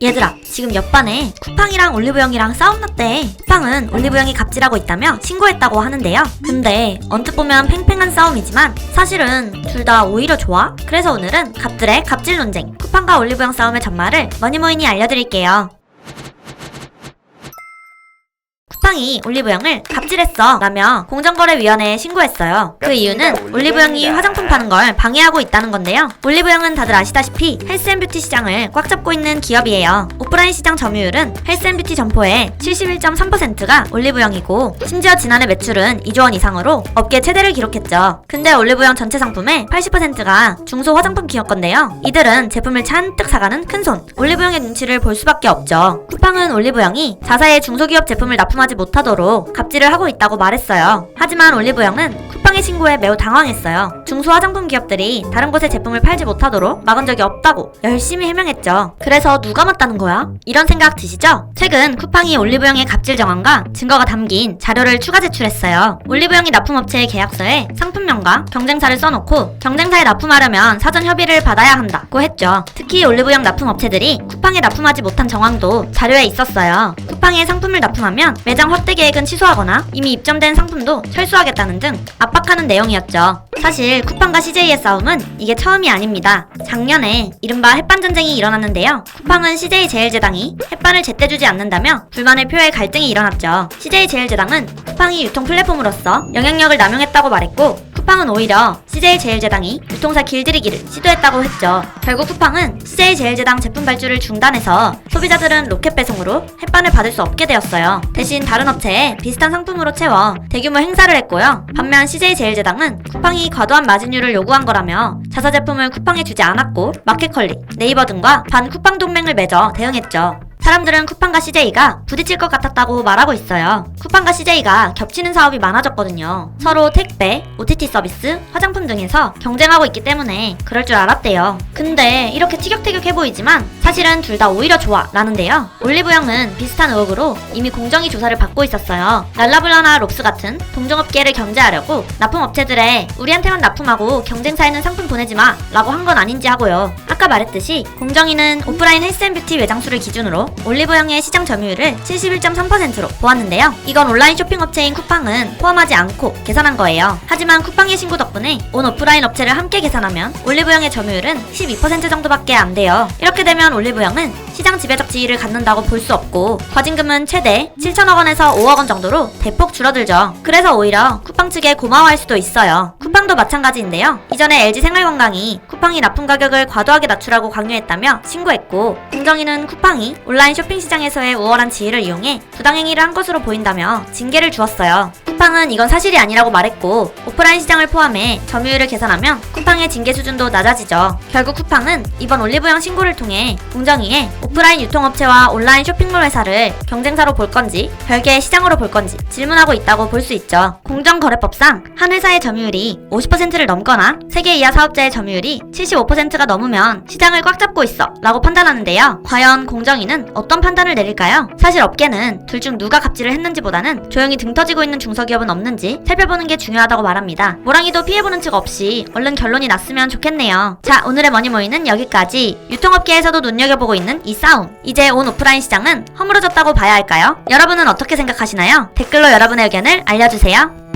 얘들아, 지금 옆반에 쿠팡이랑 올리브영이랑 싸움 났대. 쿠팡은 올리브영이 갑질하고 있다며 신고했다고 하는데요. 근데 언뜻 보면 팽팽한 싸움이지만 사실은 둘 다 오히려 좋아. 그래서 오늘은 갑들의 갑질 논쟁, 쿠팡과 올리브영 싸움의 전말을 뭐니뭐니니 알려드릴게요. 쿠팡이 올리브영을 갑질했어 라며 공정거래위원회에 신고했어요. 그 이유는 올리브영이 화장품 파는 걸 방해하고 있다는 건데요. 올리브영은 다들 아시다시피 헬스앤뷰티 시장을 꽉 잡고 있는 기업이에요. 오프라인 시장 점유율은 헬스앤뷰티 점포의 71.3%가 올리브영이고, 심지어 지난해 매출은 2조 원 이상으로 업계 최대를 기록했죠. 근데 올리브영 전체 상품의 80%가 중소 화장품 기업 건데요. 이들은 제품을 잔뜩 사가는 큰손, 올리브영의 눈치를 볼 수밖에 없죠. 쿠팡은 올리브영이 자사의 중소기업 제품을 납품하지 못하도록 갑질을 하고 있다고 말했어요. 하지만 올리브영은 쿠팡의 신고에 매우 당황했어요. 중소 화장품 기업들이 다른 곳에 제품을 팔지 못하도록 막은 적이 없다고 열심히 해명했죠. 그래서 누가 맞다는 거야? 이런 생각 드시죠? 최근 쿠팡이 올리브영의 갑질 정황과 증거가 담긴 자료를 추가 제출했어요. 올리브영이 납품업체의 계약서에 상품명과 경쟁사를 써놓고 경쟁사에 납품하려면 사전 협의를 받아야 한다고 했죠. 특히 올리브영 납품업체들이 쿠팡에 납품하지 못한 정황도 자료에 있었어요. 쿠팡에 상품을 납품하면 매장 확대 계획은 취소하거나 이미 입점된 상품도 철수하겠다는 등 압박하는 내용이었죠. 사실 쿠팡과 CJ의 싸움은 이게 처음이 아닙니다. 작년에 이른바 햇반전쟁이 일어났는데요. 쿠팡은 CJ제일제당이 햇반을 제때 주지 않는다며 불만을 표해 갈등이 일어났죠. CJ제일제당은 쿠팡이 유통 플랫폼으로서 영향력을 남용했다고 말했고, 쿠팡은 오히려 CJ제일제당이 유통사 길들이기를 시도했다고 했죠. 결국 쿠팡은 CJ제일제당 제품 발주를 중단해서 소비자들은 로켓 배송으로 햇반을 받을 수 없게 되었어요. 대신 다른 업체에 비슷한 상품으로 채워 대규모 행사를 했고요. 반면 CJ제일제당은 쿠팡이 과도한 마진율을 요구한 거라며 자사 제품을 쿠팡에 주지 않았고, 마켓컬리, 네이버 등과 반쿠팡 동맹을 맺어 대응했죠. 사람들은 쿠팡과 CJ가 부딪힐 것 같았다고 말하고 있어요. 쿠팡과 CJ가 겹치는 사업이 많아졌거든요. 서로 택배, OTT 서비스, 화장품 등에서 경쟁하고 있기 때문에 그럴 줄 알았대요. 근데 이렇게 티격태격해 보이지만 사실은 둘 다 오히려 좋아 라는데요. 올리브영은 비슷한 의혹으로 이미 공정위 조사를 받고 있었어요. 랄라블라나 롭스 같은 동종업계를 견제하려고 납품업체들에 우리한테만 납품하고 경쟁사에는 상품 보내지 마 라고 한 건 아닌지 하고요. 아까 말했듯이 공정위는 오프라인 헬스앤뷰티 매장 수를 기준으로 올리브영의 시장 점유율을 71.3%로 보았는데요. 이건 온라인 쇼핑업체인 쿠팡은 포함하지 않고 계산한 거예요. 하지만 쿠팡의 신고 덕분에 온 오프라인 업체를 함께 계산하면 올리브영의 점유율은 12% 정도밖에 안 돼요. 이렇게 되면 올리브영은 시장 지배적 지위를 갖는다고 볼 수 없고, 과징금은 최대 7천억 원에서 5억 원 정도로 대폭 줄어들죠. 그래서 오히려 쿠팡 측에 고마워할 수도 있어요. 쿠팡도 마찬가지인데요. 이전에 LG생활건강이 쿠팡이 납품 가격을 과도하게 낮추라고 강요했다며 신고했고, 공정위는 쿠팡이 온라인 쇼핑 시장에서의 우월한 지위를 이용해 부당행위를 한 것으로 보인다며 징계를 주었어요. 쿠팡은 이건 사실이 아니라고 말했고, 오프라인 시장을 포함해 점유율을 계산하면 쿠팡의 징계 수준도 낮아지죠. 결국 쿠팡은 이번 올리브영 신고를 통해 공정위에 오프라인 유통업체와 온라인 쇼핑몰 회사를 경쟁사로 볼 건지 별개의 시장으로 볼 건지 질문하고 있다고 볼 수 있죠. 공정거래법상 한 회사의 점유율이 50%를 넘거나 3개 이하 사업자의 점유율이 75%가 넘으면 시장을 꽉 잡고 있어 라고 판단하는데요. 과연 공정위는 어떤 판단을 내릴까요? 사실 업계는 둘 중 누가 갑질을 했는지보다는 조용히 등 터지고 있는 중소기업은 없는지 살펴보는 게 중요하다고 말합니다. 모랑이도 피해보는 측 없이 얼른 결론이 났으면 좋겠네요. 자, 오늘의 머니모이는 여기까지. 유통업계에서도 눈여겨보고 있는 이 싸움, 이제 온 오프라인 시장은 허물어졌다고 봐야 할까요? 여러분은 어떻게 생각하시나요? 댓글로 여러분의 의견을 알려주세요.